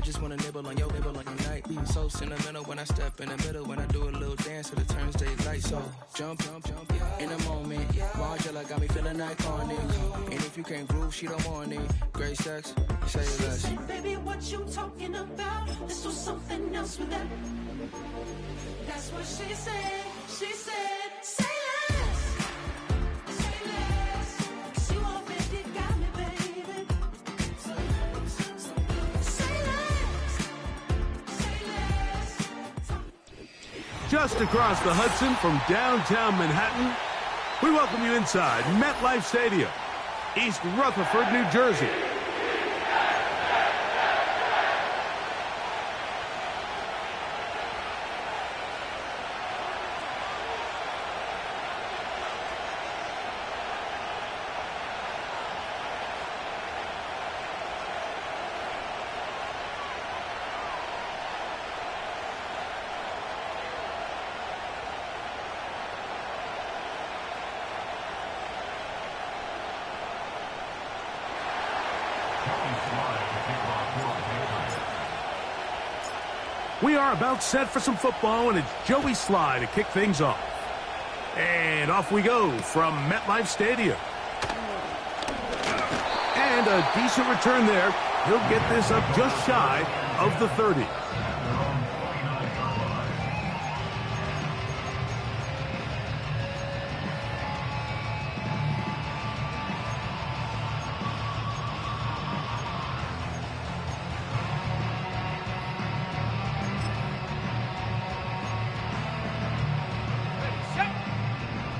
just wanna nibble on your night. So sentimental when I step in the middle, when I do a little dance to the turns they light. So jump, in a moment. Margella got me feeling iconic. And if you can't groove, she don't want it. Great sex, say less. Baby, what you talking about? This was something else with that. That's what she said. She said, say less. Say less. 'Cause you already got me, baby. Say less. Say less. Just across the Hudson from downtown Manhattan, we welcome you inside MetLife Stadium, East Rutherford, New Jersey. We are about set for some football, and it's Joey Sly to kick things off. And off we go from MetLife Stadium. And a decent return there. He'll get this up just shy of the 30.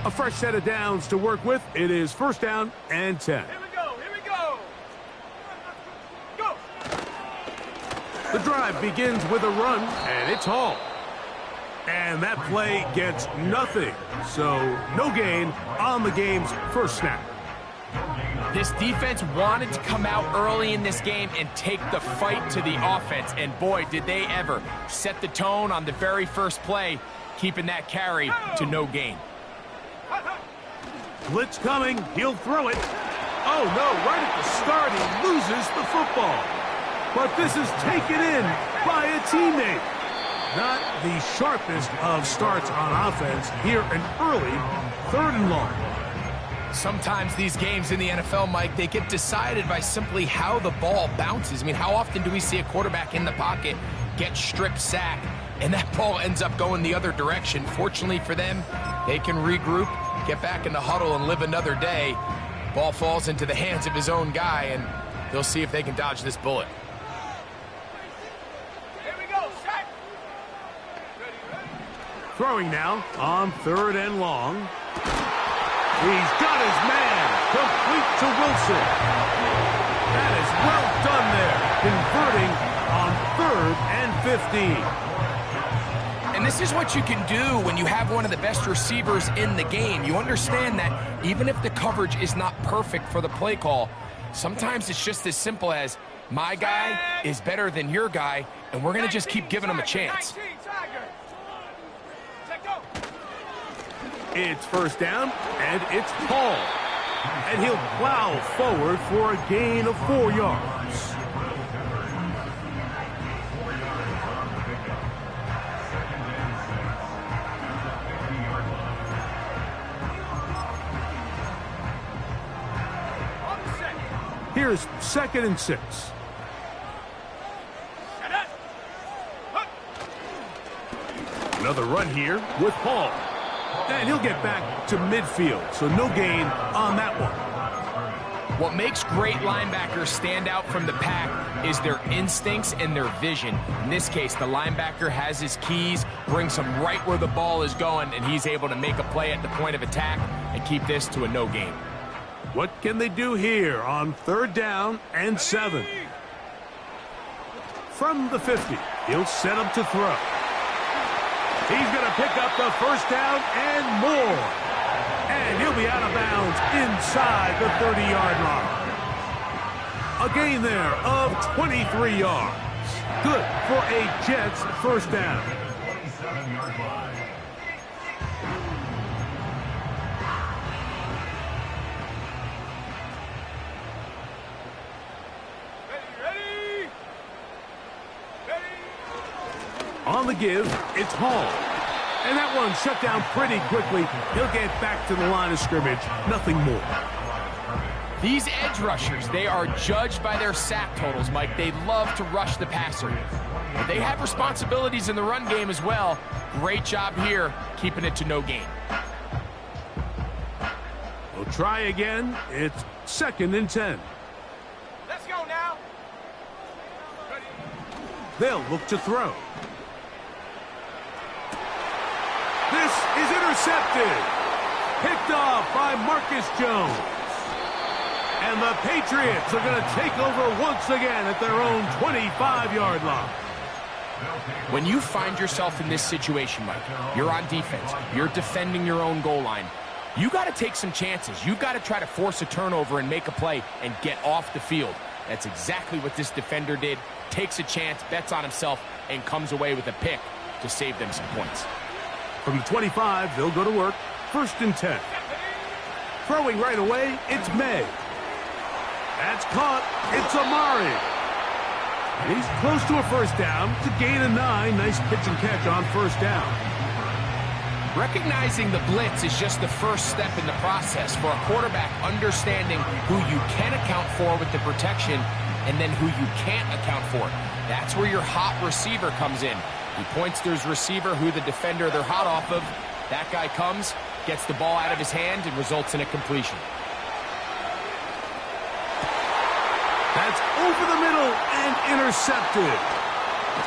A fresh set of downs to work with. It is first down and 10. Here we go. Go. The drive begins with a run, and it's Hall. And that play gets nothing. So no gain on the game's first snap. This defense wanted to come out early in this game and take the fight to the offense. And boy, did they ever set the tone on the very first play, keeping that carry to no gain. Blitz coming. He'll throw it. Oh, no. Right at the start, he loses the football. But this is taken in by a teammate. Not the sharpest of starts on offense here, an early 3rd and long. Sometimes these games in the NFL, Mike, they get decided by simply how the ball bounces. I mean, how often do we see a quarterback in the pocket get strip sacked, and that ball ends up going the other direction? Fortunately for them, they can regroup, get back in the huddle, and live another day. Ball falls into the hands of his own guy, and they'll see if they can dodge this bullet. Here we go, set. Throwing now on 3rd and long. He's got his man, complete to Wilson. That is well done there, converting on 3rd and 15. And this is what you can do when you have one of the best receivers in the game. You understand that even if the coverage is not perfect for the play call, sometimes it's just as simple as, my guy is better than your guy, and we're going to just keep giving him a chance. It's first down, and it's Paul. And he'll plow forward for a gain of 4 yards. Here's 2nd and 6. Another run here with Paul. And he'll get back to midfield, so no gain on that one. What makes great linebackers stand out from the pack is their instincts and their vision. In this case, the linebacker has his keys, brings him right where the ball is going, and he's able to make a play at the point of attack and keep this to a no gain. What can they do here on 3rd down and 7? From the 50, he'll set up to throw. He's going to pick up the first down and more. And he'll be out of bounds inside the 30-yard line. A gain there of 23 yards. Good for a Jets first down. On the give, it's Hall. And that one shut down pretty quickly. He'll get back to the line of scrimmage. Nothing more. These edge rushers, they are judged by their sack totals, Mike. They love to rush the passer. But they have responsibilities in the run game as well. Great job here, keeping it to no gain. We'll try again. It's 2nd and 10. Let's go now. They'll look to throw. This is intercepted. Picked off by Marcus Jones. And the Patriots are going to take over once again at their own 25-yard line. When you find yourself in this situation, Mike, you're on defense, you're defending your own goal line, you got to take some chances. You've got to try to force a turnover and make a play and get off the field. That's exactly what this defender did. Takes a chance, bets on himself, and comes away with a pick to save them some points. From the 25, they'll go to work. 1st and 10. Throwing right away, it's May. That's caught. It's Amari. He's close to a first down. To gain a 9. Nice pitch and catch on first down. Recognizing the blitz is just the first step in the process for a quarterback understanding who you can account for with the protection and then who you can't account for. That's where your hot receiver comes in. He points to his receiver, who the defender they're hot off of. That guy comes, gets the ball out of his hand, and results in a completion. That's over the middle and intercepted.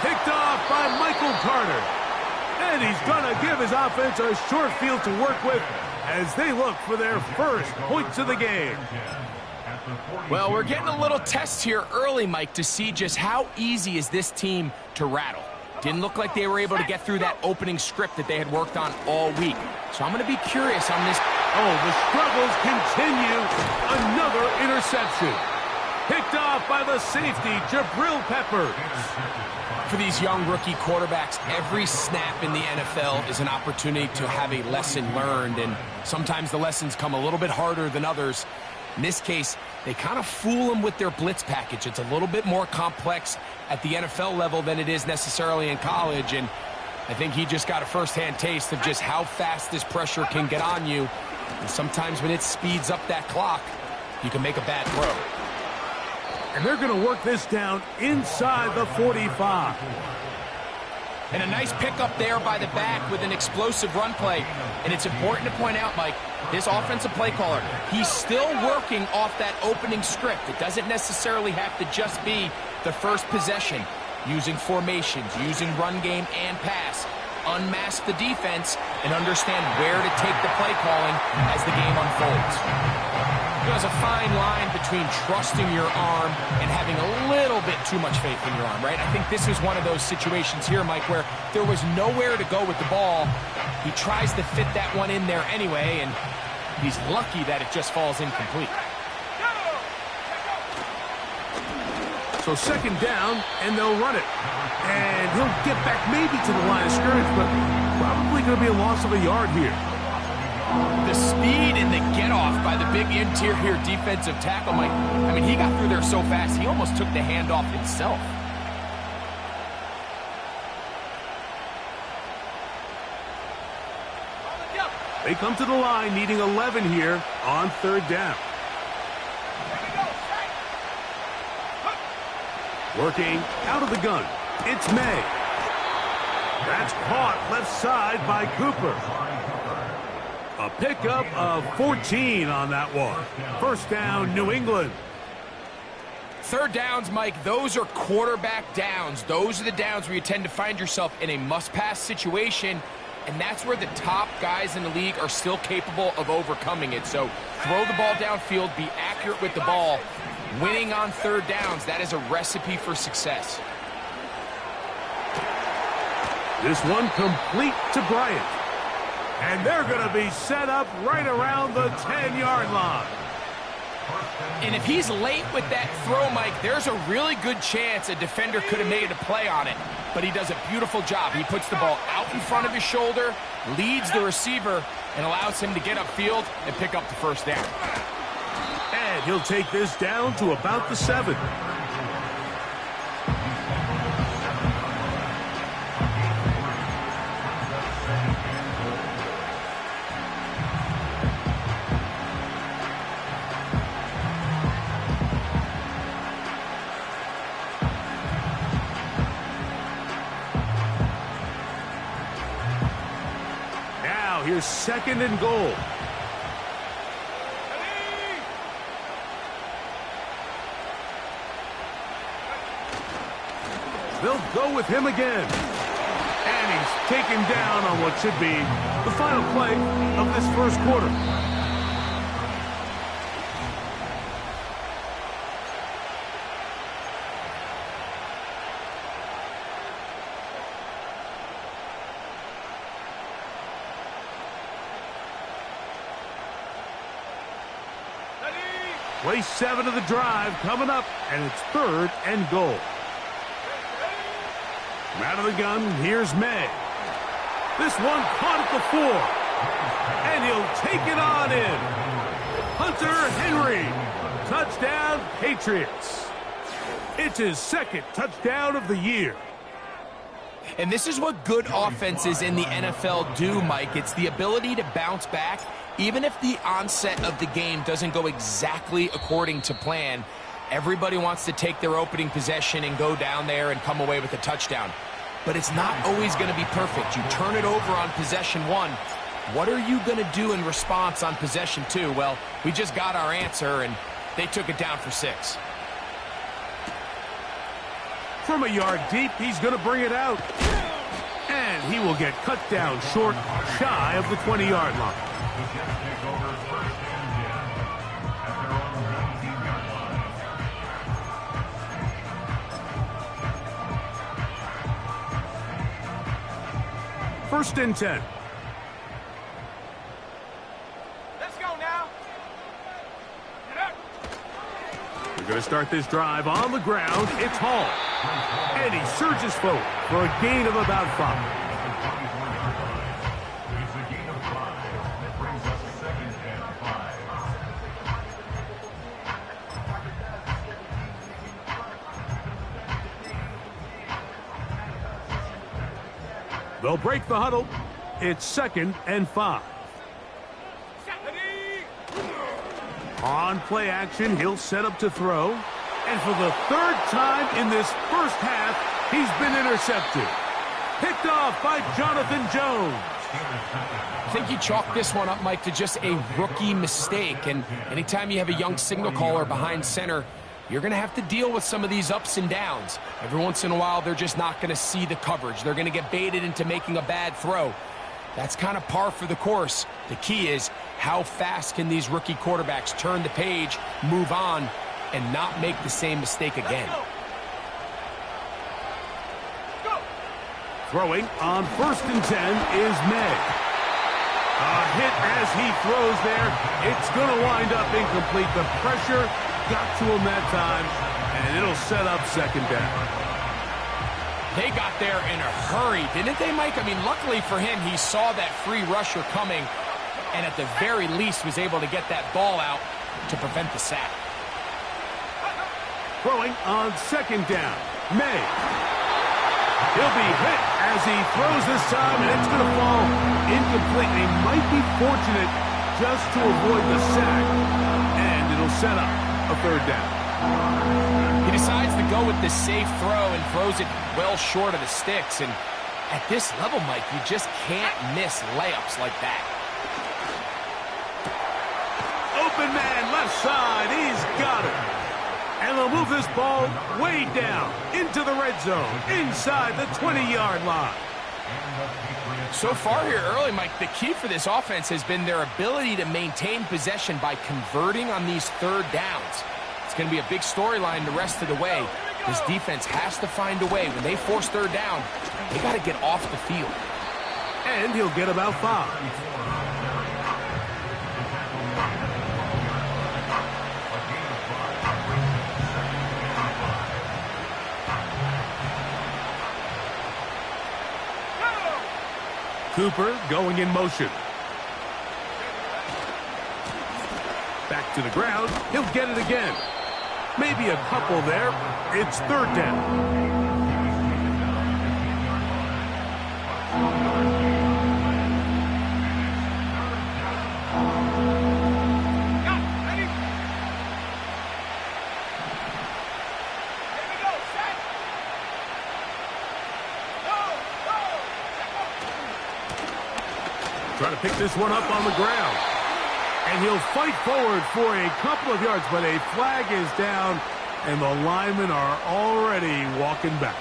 Picked off by Michael Carter. And he's going to give his offense a short field to work with as they look for their first points of the game. Well, we're getting a little test here early, Mike, to see just how easy is this team to rattle. Didn't look like they were able to get through that opening script that they had worked on all week. So I'm going to be curious on this. Oh, the struggles continue. Another interception. Picked off by the safety, Jabril Peppers. For these young rookie quarterbacks, every snap in the NFL is an opportunity to have a lesson learned, and sometimes the lessons come a little bit harder than others. In this case, they kind of fool them with their blitz package. It's a little bit more complex at the NFL level than it is necessarily in college, and I think he just got a first-hand taste of just how fast this pressure can get on you. And sometimes when it speeds up that clock, you can make a bad throw. And they're going to work this down inside the 45. And a nice pickup there by the back with an explosive run play. And it's important to point out, Mike, this offensive play caller, he's still working off that opening script. It doesn't necessarily have to just be the first possession. Using formations, using run game and pass. Unmask the defense and understand where to take the play calling as the game unfolds. There's a fine line between trusting your arm and having a little bit too much faith in your arm, right? I think this is one of those situations here, Mike, where there was nowhere to go with the ball. He tries to fit that one in there anyway, and he's lucky that it just falls incomplete. So 2nd down, and they'll run it. And he'll get back maybe to the line of scrimmage, but probably going to be a loss of a yard here. The speed and the get-off by the big interior defensive tackle, Mike. I mean, he got through there so fast, he almost took the handoff himself. They come to the line needing 11 here on 3rd down. Working out of the gun, it's May. That's caught left side by Cooper. A pickup of 14 on that one. 1st down, New England. 3rd downs, Mike, those are quarterback downs. Those are the downs where you tend to find yourself in a must-pass situation, and that's where the top guys in the league are still capable of overcoming it. So throw the ball downfield, be accurate with the ball. Winning on 3rd downs, that is a recipe for success. This one complete to Bryant. And they're going to be set up right around the 10-yard line. And if he's late with that throw, Mike, there's a really good chance a defender could have made a play on it. But he does a beautiful job. He puts the ball out in front of his shoulder, leads the receiver, and allows him to get upfield and pick up the 1st down. And he'll take this down to about the 7. here's 2nd and goal. They'll go with him again. And he's taken down on what should be the final play of this first quarter. Play 7 of the drive coming up, and it's 3rd and goal. Out of the gun, here's May. This one caught at the 4. And he'll take it on in. Hunter Henry. Touchdown, Patriots. It's his 2nd touchdown of the year. And this is what good offenses in the NFL do, Mike. It's the ability to bounce back, even if the onset of the game doesn't go exactly according to plan. Everybody wants to take their opening possession and go down there and come away with a touchdown. But it's not always going to be perfect. You turn it over on possession 1. What are you going to do in response on possession 2? Well, we just got our answer, and they took it down for 6. From a yard deep, he's going to bring it out. And he will get cut down short, shy of the 20-yard line. First and 10. Let's go now. We're going to start this drive on the ground. It's Hall. And he surges forward for a gain of about 5. They'll break the huddle. It's 2nd and 5. On play action, he'll set up to throw. And for the 3rd time in this first half, he's been intercepted. Picked off by Jonathan Jones. I think you chalk this one up, Mike, to just a rookie mistake. And anytime you have a young signal caller behind center, you're going to have to deal with some of these ups and downs. Every once in a while, they're just not going to see the coverage. They're going to get baited into making a bad throw. That's kind of par for the course. The key is, how fast can these rookie quarterbacks turn the page, move on, and not make the same mistake again? Throwing on 1st and 10 is May. A hit as he throws there. It's going to wind up incomplete. The pressure got to him that time, and it'll set up 2nd down. They got there in a hurry, didn't they, Mike? I mean, luckily for him, he saw that free rusher coming, and at the very least was able to get that ball out to prevent the sack. Throwing on 2nd down, May. He'll be hit as he throws this time, and it's going to fall incomplete. They might be fortunate just to avoid the sack, and it'll set up a 3rd down. He decides to go with the safe throw and throws it well short of the sticks. And at this level, Mike, you just can't miss layups like that. Open man, left side. He's got it. And they'll move this ball way down into the red zone, inside the 20-yard line. So far here early, Mike, the key for this offense has been their ability to maintain possession by converting on these 3rd downs. It's going to be a big storyline the rest of the way. This defense has to find a way. When they force 3rd down, they got to get off the field. And he'll get about 5. Cooper going in motion. Back to the ground. He'll get it again. Maybe a couple there. It's 3rd down. Trying to pick this one up on the ground. And he'll fight forward for a couple of yards, but a flag is down, and the linemen are already walking back.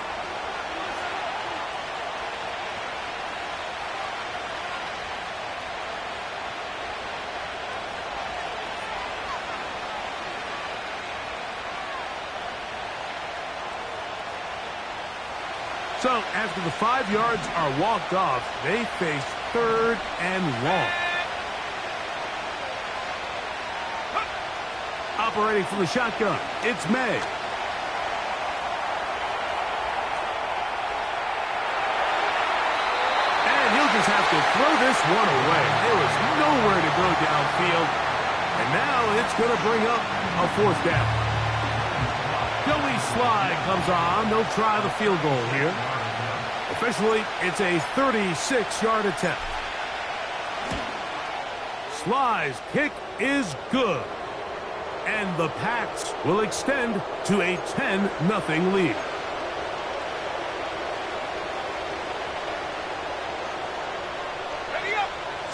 So after the 5 yards are walked off, they face 3rd and long. Operating from the shotgun, it's May. And he'll just have to throw this one away. There was nowhere to go downfield. And now it's going to bring up a 4th down. Joey Slide comes on. They'll try the field goal here. Officially, it's a 36-yard attempt. Sly's kick is good. And the Pats will extend to a 10-0 lead.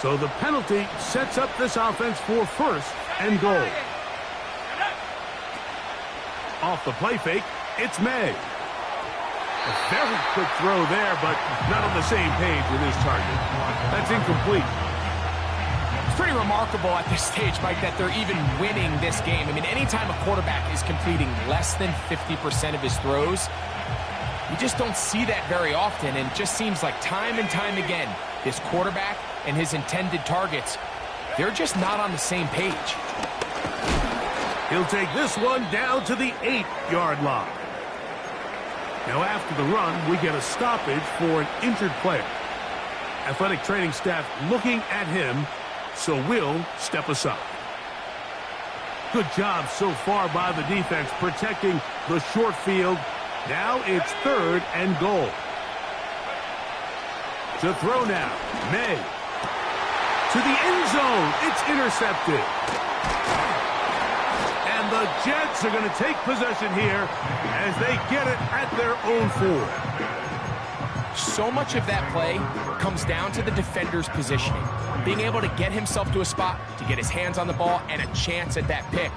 So the penalty sets up this offense for 1st and goal. Off the play fake, it's May. A very quick throw there, but not on the same page with his target. That's incomplete. It's pretty remarkable at this stage, Mike, that they're even winning this game. I mean, anytime a quarterback is completing less than 50% of his throws, you just don't see that very often, and it just seems like time and time again, this quarterback and his intended targets, they're just not on the same page. He'll take this one down to the 8-yard line. Now after the run, we get a stoppage for an injured player. Athletic training staff looking at him, so we'll step aside. Good job so far by the defense protecting the short field. Now it's 3rd and goal. To throw now, May. To the end zone, it's intercepted. And the Jets are going to take possession here as they get it at their own 4. So much of that play comes down to the defender's positioning. Being able to get himself to a spot, to get his hands on the ball, and a chance at that pick.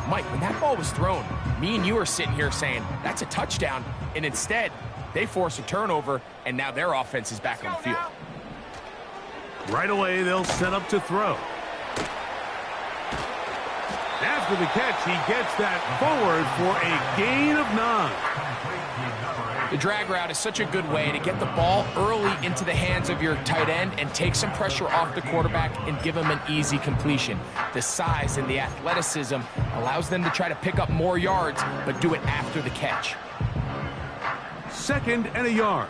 Mike, when that ball was thrown, me and you are sitting here saying, that's a touchdown. And instead, they force a turnover, and now their offense is back on the field. Right away, they'll set up to throw. After the catch, he gets that forward for a gain of 9. The drag route is such a good way to get the ball early into the hands of your tight end and take some pressure off the quarterback and give him an easy completion. The size and the athleticism allows them to try to pick up more yards, but do it after the catch. 2nd and a yard.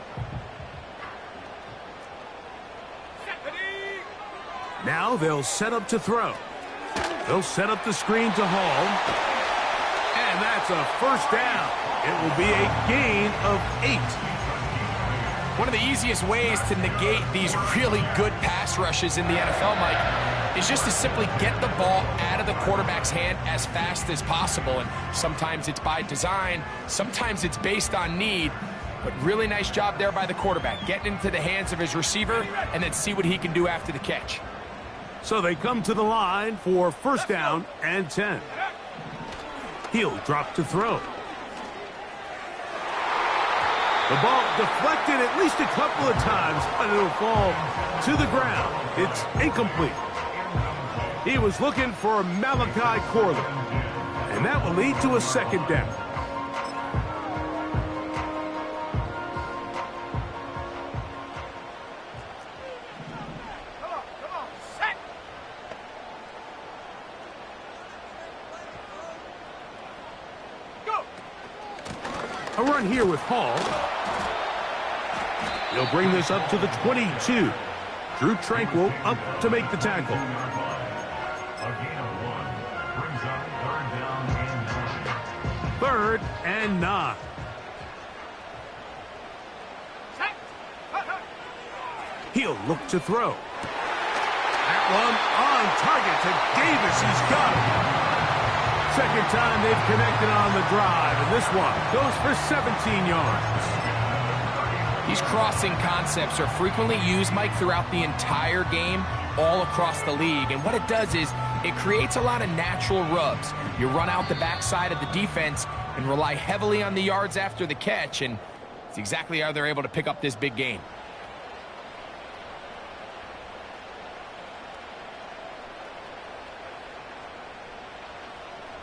Now they'll set up to throw. They'll set up the screen to Hall. And that's a 1st down. It will be a gain of 8. One of the easiest ways to negate these really good pass rushes in the NFL, Mike, is just to simply get the ball out of the quarterback's hand as fast as possible. And sometimes it's by design, sometimes it's based on need. But really nice job there by the quarterback, getting into the hands of his receiver and then see what he can do after the catch. So they come to the line for 1st down and 10. He'll drop to throw. The ball deflected at least a couple of times, but it'll fall to the ground. It's incomplete. He was looking for Malachi Corley, and that will lead to a 2nd down. A run here with Hall. He'll bring this up to the 22. Drew Tranquil up to make the tackle. Third and 9. He'll look to throw. That one on target to Davis. He's got it. 2nd time they've connected on the drive, and this one goes for 17 yards. These crossing concepts are frequently used, Mike, throughout the entire game, all across the league. And what it does is it creates a lot of natural rubs. You run out the backside of the defense and rely heavily on the yards after the catch, and it's exactly how they're able to pick up this big gain.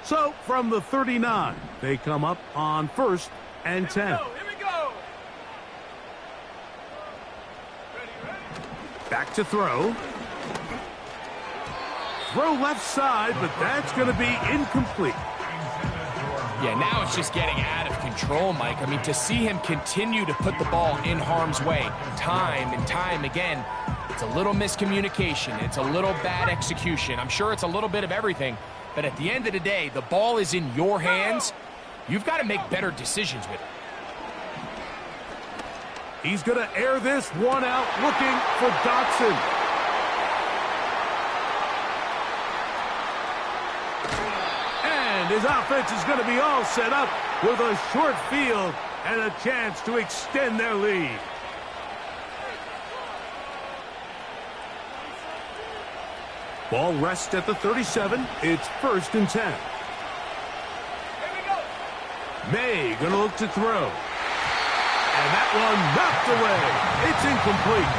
So, from the 39, they come up on 1st and 10. Here we go. Back to throw. Throw left side, but that's going to be incomplete. Yeah, now it's just getting out of control, Mike. I mean, to see him continue to put the ball in harm's way time and time again, it's a little miscommunication. It's a little bad execution. I'm sure it's a little bit of everything. But at the end of the day, the ball is in your hands. You've got to make better decisions with it. He's going to air this one out, looking for Dotson. And his offense is going to be all set up with a short field and a chance to extend their lead. Ball rests at the 37. It's 1st and 10. May going to look to throw. And that one knocked away. It's incomplete.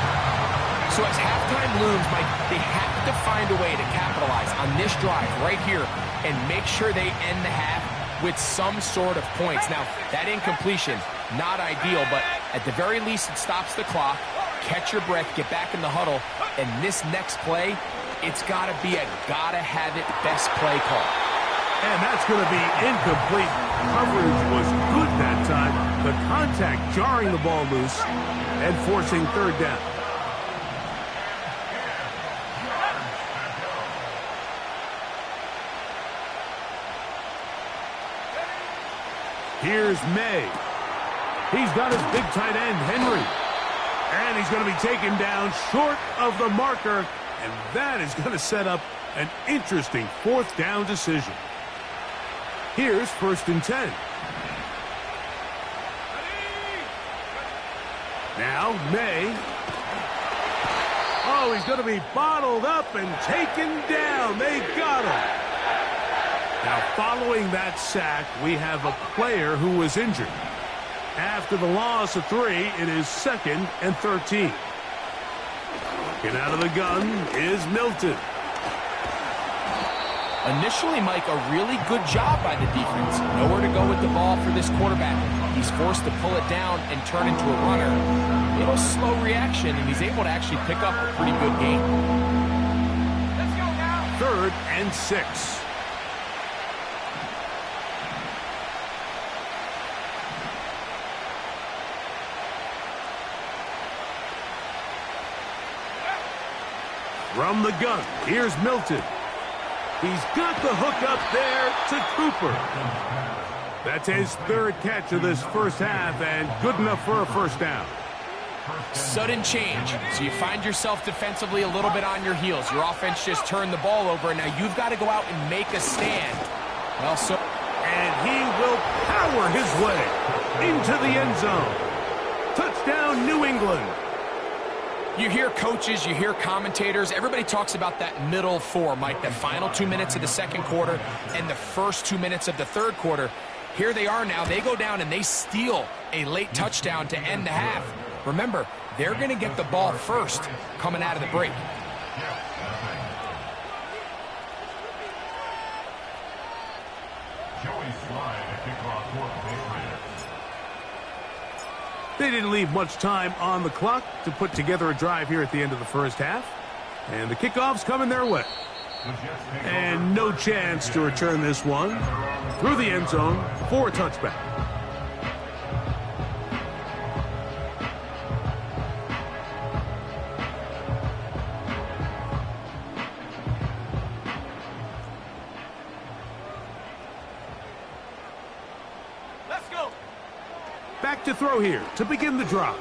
So as halftime looms, Mike, they have to find a way to capitalize on this drive right here and make sure they end the half with some sort of points. Now, that incompletion, not ideal, but at the very least it stops the clock. Catch your breath, get back in the huddle, and this next play, it's got to be a gotta-have-it best play call. And that's going to be incomplete. Coverage was good that time. The contact jarring the ball loose and forcing 3rd down. Here's May. He's got his big tight end, Henry. And he's going to be taken down short of the marker. And that is going to set up an interesting 4th down decision. Here's 1st and 10. Now, May. Oh, he's going to be bottled up and taken down. They got him. Now, following that sack, we have a player who was injured. After the loss of 3, it is 2nd and 13. Getting out of the gun is Milton. Initially, Mike, a really good job by the defense. Nowhere to go with the ball for this quarterback. He's forced to pull it down and turn into a runner. A little slow reaction, and he's able to actually pick up a pretty good gain. Let's go now. 3rd and 6. From the gun, here's Milton. He's got the hook up there to Cooper. That's his 3rd catch of this first half and good enough for a 1st down. Sudden change. So you find yourself defensively a little bit on your heels. Your offense just turned the ball over, and now you've got to go out and make a stand. Well, so... And he will power his way into the end zone. Touchdown, New England. You hear coaches, you hear commentators, everybody talks about that middle 4, Mike, the final 2 minutes of the 2nd quarter and the first 2 minutes of the 3rd quarter. Here they are now. They go down and they steal a late touchdown to end the half. Remember, they're going to get the ball first coming out of the break. They didn't leave much time on the clock to put together a drive here at the end of the first half. And the kickoff's coming their way. And no chance to return this one through the end zone for a touchback. Back to throw here to begin the drive.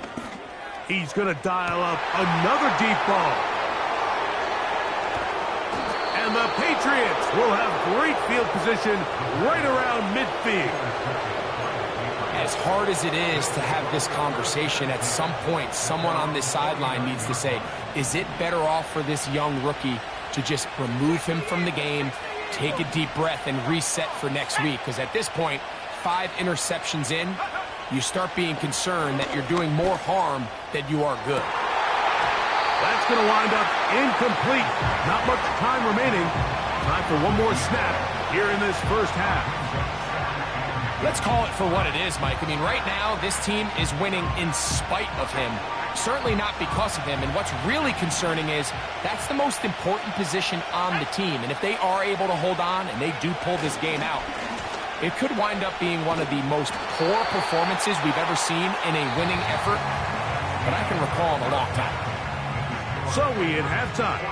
He's going to dial up another deep ball. And the Patriots will have great field position right around midfield. And as hard as it is to have this conversation, at some point, someone on this sideline needs to say, is it better off for this young rookie to just remove him from the game, take a deep breath, and reset for next week? Because at this point, 5 interceptions in, you start being concerned that you're doing more harm than you are good. That's going to wind up incomplete. Not much time remaining. Time for one more snap here in this first half. Let's call it for what it is, Mike. I mean, right now, this team is winning in spite of him. Certainly not because of him. And what's really concerning is that's the most important position on the team. And if they are able to hold on and they do pull this game out, it could wind up being one of the most poor performances we've ever seen in a winning effort that I can recall in a long time. So we hit halftime.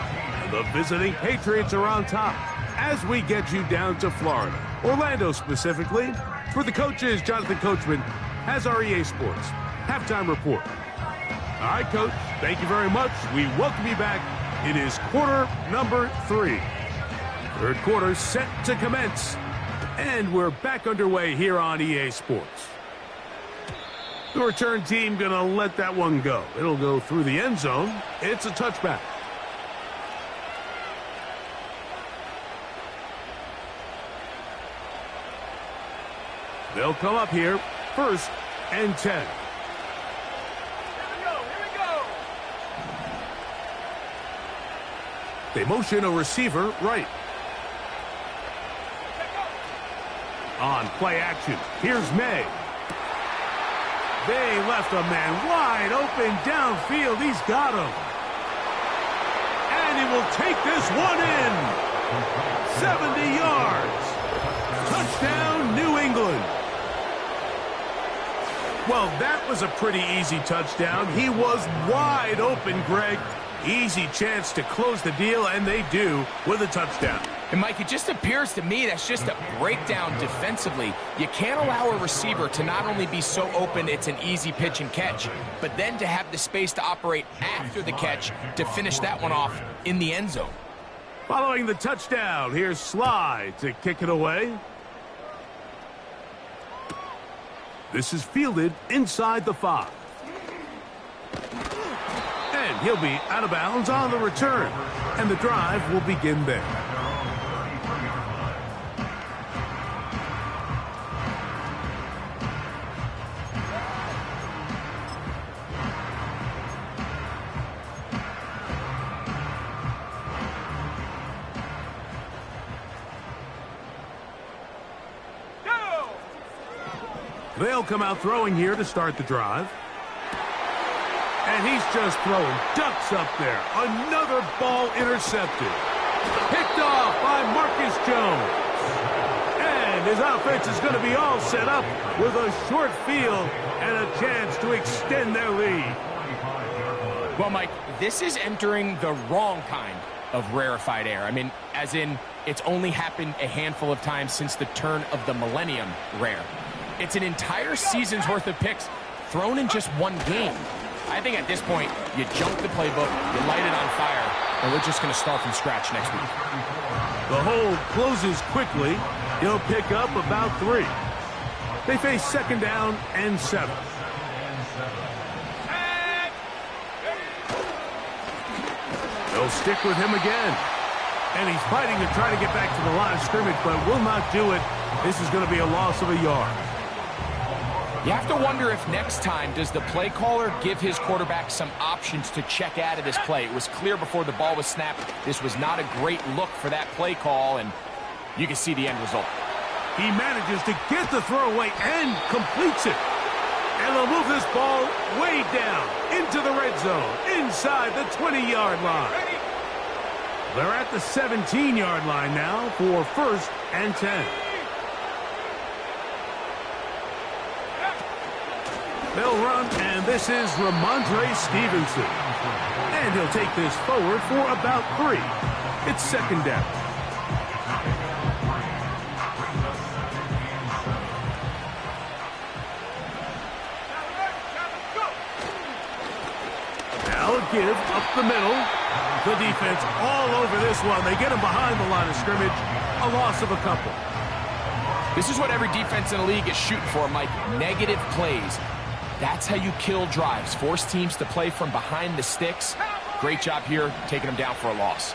The visiting Patriots are on top as we get you down to Florida, Orlando specifically. For the coaches, Jonathan Coachman has our EA Sports halftime report. All right, Coach, thank you very much. We welcome you back. It is quarter number 3. Third quarter set to commence. And we're back underway here on EA Sports. The return team going to let that one go. It'll go through the end zone. It's a touchback. They'll come up here, 1st and 10. Here we go. They motion a receiver right. On play action, here's May. They left a man wide open downfield. He's got him. And he will take this one in. 70 yards. Touchdown, New England. Well, that was a pretty easy touchdown. He was wide open, Greg. Easy chance to close the deal, and they do with a touchdown. And, Mike, it just appears to me that's just a breakdown defensively. You can't allow a receiver to not only be so open it's an easy pitch and catch, but then to have the space to operate after the catch to finish that one off in the end zone. Following the touchdown, here's Sly to kick it away. This is fielded inside the 5. And he'll be out of bounds on the return. And the drive will begin there. They'll come out throwing here to start the drive. And he's just throwing ducks up there. Another ball intercepted. Picked off by Marcus Jones. And his offense is going to be all set up with a short field and a chance to extend their lead. Well, Mike, this is entering the wrong kind of rarefied air. I mean, as in, it's only happened a handful of times since the turn of the millennium rare. It's an entire season's worth of picks thrown in just one game. I think at this point, you junk the playbook, you light it on fire, and we're just going to start from scratch next week. The hold closes quickly. He'll pick up about 3. They face 2nd down and 7. They'll stick with him again. And he's fighting to try to get back to the line of scrimmage, but will not do it. This is going to be a loss of a yard. You have to wonder if next time does the play caller give his quarterback some options to check out of this play. It was clear before the ball was snapped this was not a great look for that play call, and you can see the end result. He manages to get the throw away and completes it. And they'll move this ball way down into the red zone, inside the 20-yard line. They're at the 17-yard line now for 1st and 10. They'll run, and this is Ramondre Stevenson. And he'll take this forward for about 3. It's 2nd down. Now a give up the middle. The defense all over this one. They get him behind the line of scrimmage. A loss of a couple. This is what every defense in the league is shooting for, Mike. Negative plays. That's how you kill drives. Force teams to play from behind the sticks. Great job here, taking them down for a loss.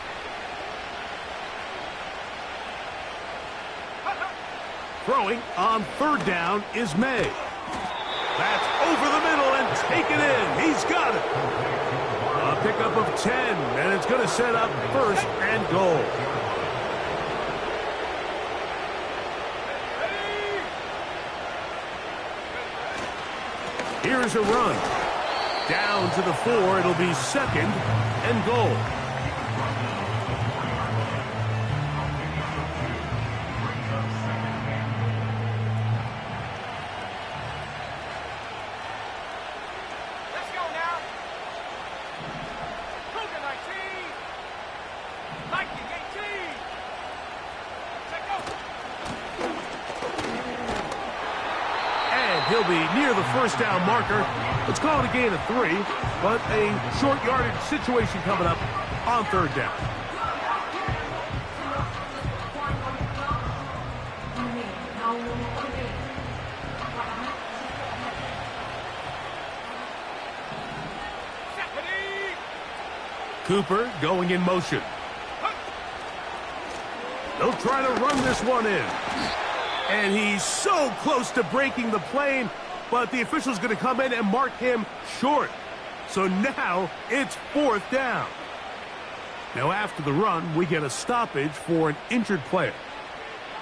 Throwing on third down is May. That's over the middle and taken in. He's got it. A pickup of 10, and it's going to set up first and goal. Here's a run. Down to the 4. It'll be second and goal. Let's go now. Cougar 19. Viking 18. Let's go. And he'll be near the first down marker. Let's call it a gain of 3, but a short yardage situation coming up on third down. Cooper going in motion. They'll try to run this one in. And he's so close to breaking the plane, but the official's going to come in and mark him short. So now it's fourth down. Now after the run, we get a stoppage for an injured player.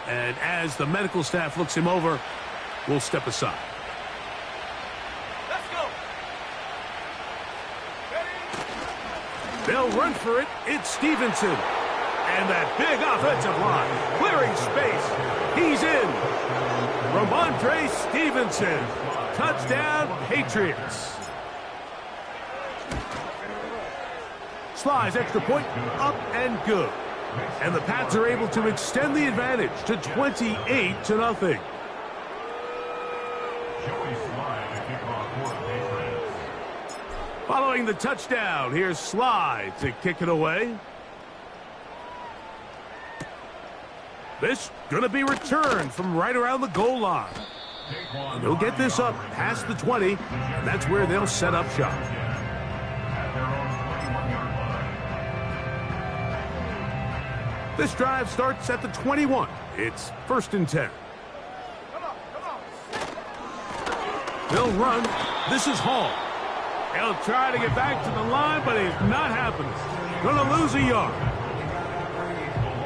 And as the medical staff looks him over, we'll step aside. Let's go. They'll run for it. It's Stevenson. And that big offensive line clearing space. He's in. Ramondre Stevenson. Touchdown, Patriots. Slides extra point, up and good. And the Pats are able to extend the advantage to 28-0. Following the touchdown, here's Sly to kick it away. This gonna be returned from right around the goal line. And they'll get this up past the 20, and that's where they'll set up shop. This drive starts at the 21. It's first and 10. They'll run. This is Hall. He'll try to get back to the line, but it's not happening. Gonna lose a yard.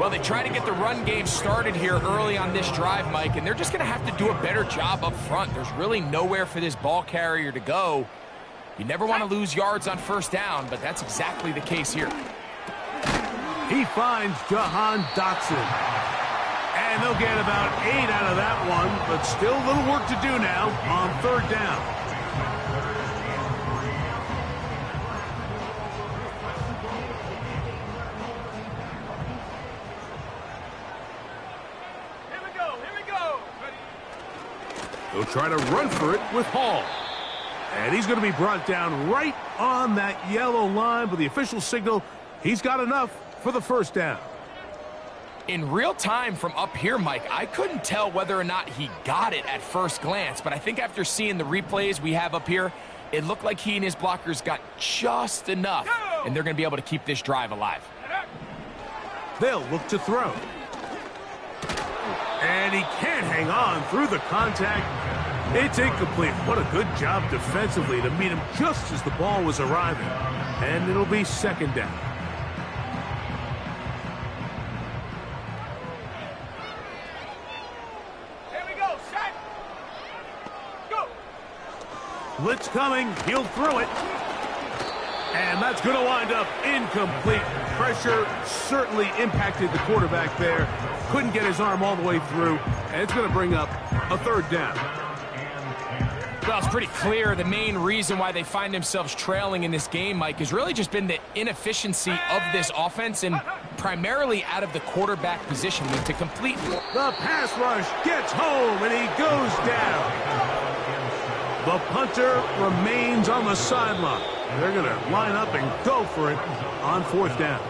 Well, they try to get the run game started here early on this drive, Mike, and they're just going to have to do a better job up front. There's really nowhere for this ball carrier to go. You never want to lose yards on first down, but that's exactly the case here. He finds Jahan Dotson. And they'll get about 8 out of that one, but still a little work to do now on third down. They'll try to run for it with Hall. And he's going to be brought down right on that yellow line, but the official signal, he's got enough for the first down. In real time from up here, Mike, I couldn't tell whether or not he got it at first glance, but I think after seeing the replays we have up here, it looked like he and his blockers got just enough, and they're going to be able to keep this drive alive. They'll look to throw. And he can't hang on through the contact. It's incomplete. What a good job defensively to meet him just as the ball was arriving. And it'll be second down. Here we go, set. Go. Blitz coming. He'll throw it. And that's going to wind up incomplete. Pressure certainly impacted the quarterback there. Couldn't get his arm all the way through. And it's going to bring up a third down. Well, it's pretty clear the main reason why they find themselves trailing in this game, Mike, has really just been the inefficiency of this offense and primarily out of the quarterback position. To complete the pass rush gets home and he goes down. The punter remains on the sideline. They're going to line up and go for it on fourth down.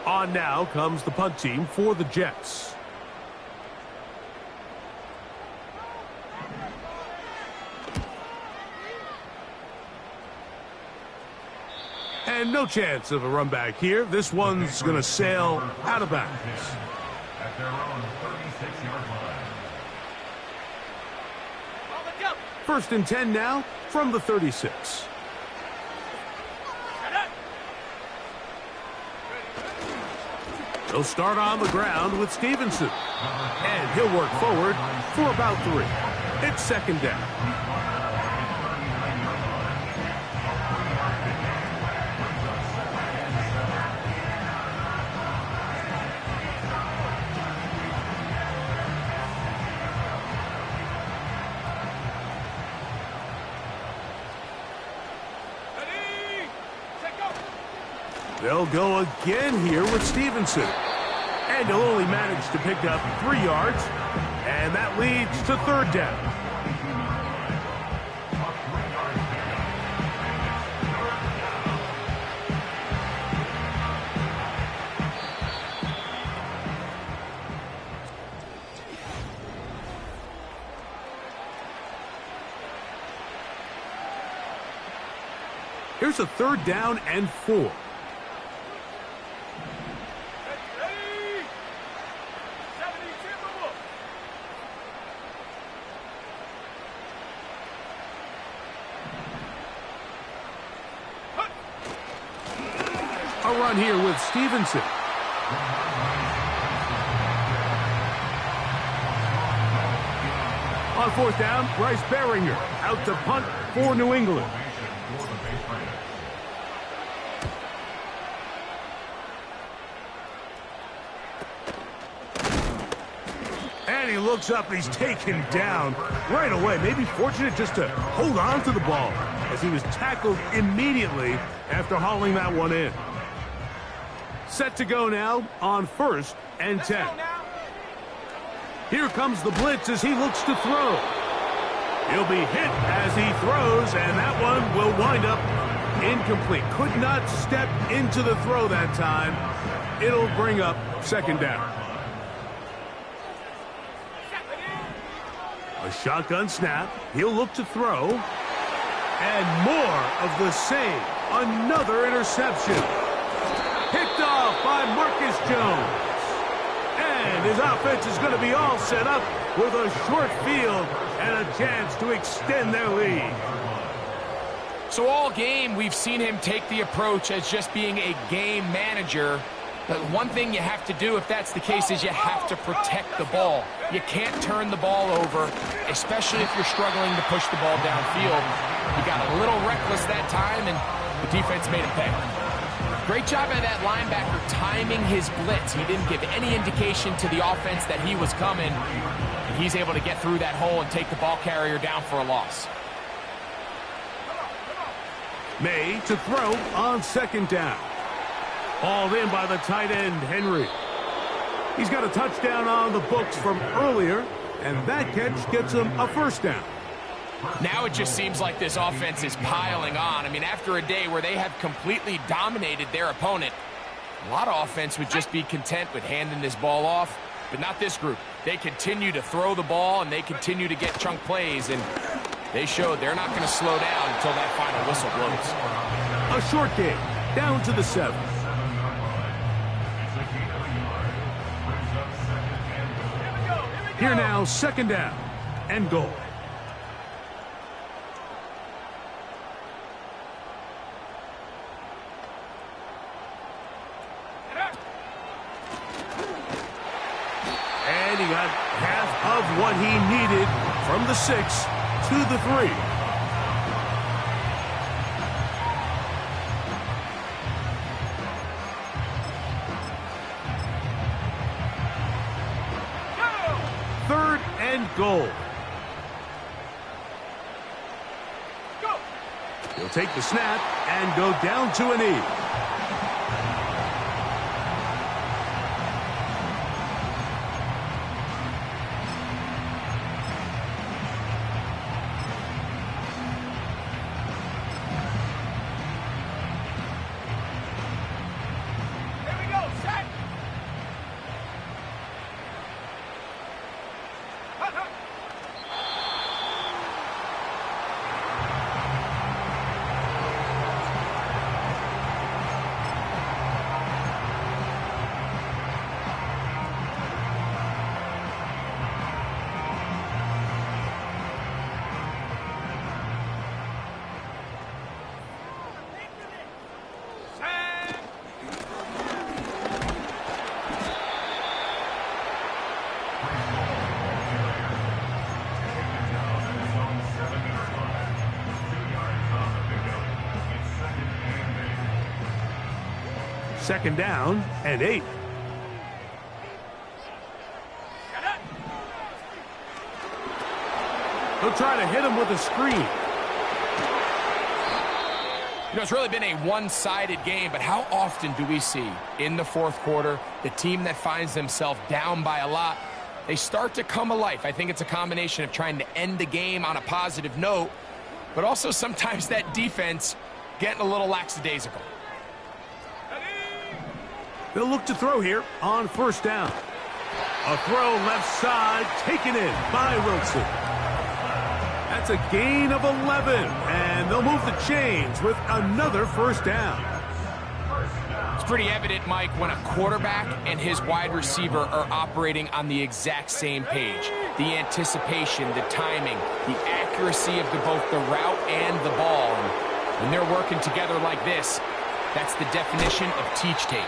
On now comes the punt team for the Jets. And no chance of a run back here. This one's going to sail out of bounds. At their own 36-yard line. First and 10 now from the 36. They'll start on the ground with Stevenson. And he'll work forward for about 3. It's second down. They'll go again here with Stevenson. And he'll only manage to pick up 3 yards. And that leads to third down. Here's a third down and 4. A run here with Stevenson. On fourth down, Bryce Baringer out to punt for New England. And he looks up, he's taken down right away. Maybe fortunate just to hold on to the ball as he was tackled immediately after hauling that one in. Set to go now on first and 10. Here comes the blitz as he looks to throw. He'll be hit as he throws, and that one will wind up incomplete. Could not step into the throw that time. It'll bring up second down. A shotgun snap. He'll look to throw. And more of the same. Another interception. Picked off by Marcus Jones. And his offense is going to be all set up with a short field and a chance to extend their lead. So all game, we've seen him take the approach as just being a game manager. But one thing you have to do if that's the case is you have to protect the ball. You can't turn the ball over, especially if you're struggling to push the ball downfield. He got a little reckless that time, and the defense made him pay. Great job by that linebacker timing his blitz. He didn't give any indication to the offense that he was coming. And he's able to get through that hole and take the ball carrier down for a loss. May to throw on second down. Hauled in by the tight end, Henry. He's got a touchdown on the books from earlier, and that catch gets him a first down. Now it just seems like this offense is piling on. I mean, after a day where they have completely dominated their opponent, a lot of offense would just be content with handing this ball off, but not this group. They continue to throw the ball, and they continue to get chunk plays, and they showed they're not going to slow down until that final whistle blows. A short game, down to the 7. Here now, second down and goal. And he got half of what he needed from the 6 to the 3. Third and goal. He'll take the snap and go down to a knee. Second down and 8. He'll try to hit him with a screen. You know, it's really been a one-sided game, but how often do we see in the fourth quarter the team that finds themselves down by a lot, they start to come alive? I think it's a combination of trying to end the game on a positive note, but also sometimes that defense getting a little lackadaisical. They'll look to throw here on first down. A throw left side taken in by Wilson. That's a gain of 11, and they'll move the chains with another first down. It's pretty evident, Mike, when a quarterback and his wide receiver are operating on the exact same page. The anticipation, the timing, the accuracy of both the route and the ball. And when they're working together like this, that's the definition of teach tape.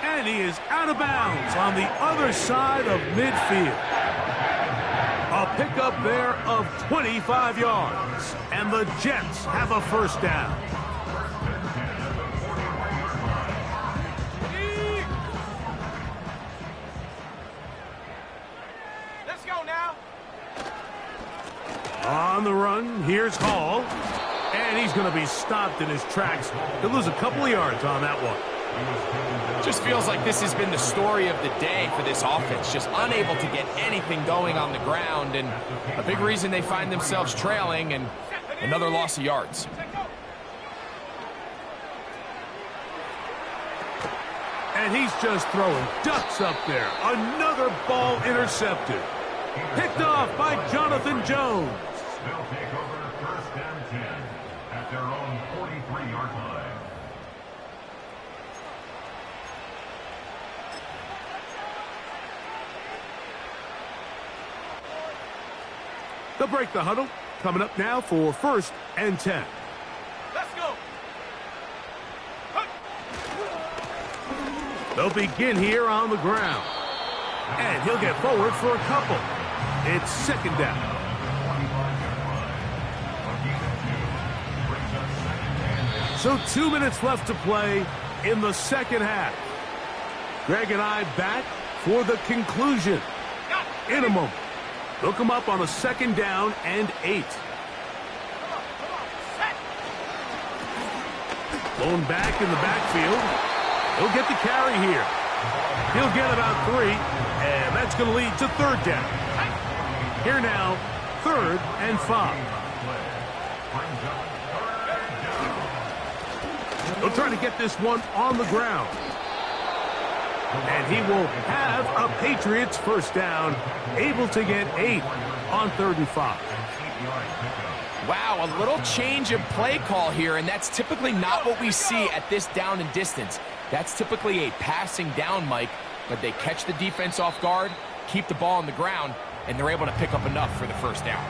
And he is out of bounds on the other side of midfield. A pickup there of 25 yards. And the Jets have a first down. Let's go now. On the run, here's Hall. And he's going to be stopped in his tracks. He'll lose a couple of yards on that one. Just feels like this has been the story of the day for this offense. Just unable to get anything going on the ground, and a big reason they find themselves trailing, and another loss of yards. And he's just throwing ducks up there. Another ball intercepted. Picked off by Jonathan Jones. They'll take over first and 10 at their own 43-yard line. They'll break the huddle. Coming up now for first and 10. Let's go. They'll begin here on the ground. And he'll get forward for a couple. It's second down. So 2 minutes left to play in the second half. Greg and I back for the conclusion in a moment. They'll come up on a second down and 8. Blown back in the backfield. He'll get the carry here. He'll get about 3, and that's going to lead to third down. Here now, third and 5. He'll try to get this one on the ground. And he will have a Patriots first down, able to get 8 on 3rd and 5. Wow, a little change of play call here, and that's typically not what we see at this down and distance. That's typically a passing down, Mike, but they catch the defense off guard, keep the ball on the ground, and they're able to pick up enough for the first down.